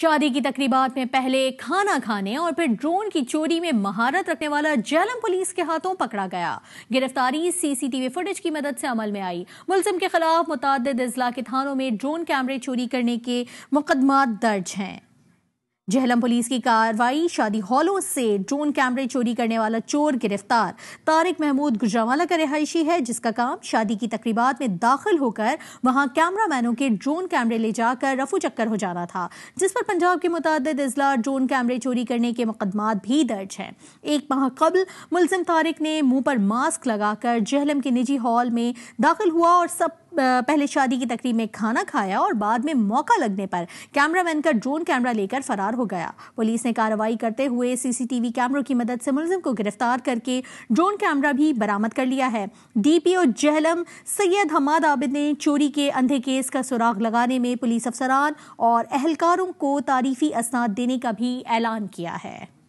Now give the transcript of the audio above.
शादी की तकरीबात में पहले खाना खाने और फिर ड्रोन की चोरी में महारत रखने वाला झेलम पुलिस के हाथों पकड़ा गया। गिरफ्तारी सीसीटीवी फुटेज की मदद से अमल में आई। मुलजिम के खिलाफ मुतअद्दिद अजला के थानों में ड्रोन कैमरे चोरी करने के मुकदमा दर्ज हैं। झेलम पुलिस की कार्रवाई शादी हॉलों से ड्रोन कैमरे चोरी करने वाला चोर गिरफ्तार तारिक महमूद गुजरांवाला का रिहायशी है, जिसका काम शादी की तकरीबात में दाखिल होकर वहां कैमरामैनों के ड्रोन कैमरे ले जाकर रफू चक्कर हो जाना था, जिस पर पंजाब के मुतअद्दिद अजला ड्रोन कैमरे चोरी करने के मुकदमात भी दर्ज हैं। एक माह कबल मुलजिम तारिक ने मुंह पर मास्क लगाकर झेलम के निजी हॉल में दाखिल हुआ और पहले शादी की तकरीब में खाना खाया और बाद में मौका लगने पर कैमरामैन का ड्रोन कैमरा लेकर फरार हो गया। पुलिस ने कार्रवाई करते हुए सीसीटीवी कैमरों की मदद से मुलजिम को गिरफ्तार करके ड्रोन कैमरा भी बरामद कर लिया है। डीपीओ झेलम सैयद हमाद आबिद ने चोरी के अंधे केस का सुराग लगाने में पुलिस अफसरान और एहलकारों को तारीफी असनाद देने का भी ऐलान किया है।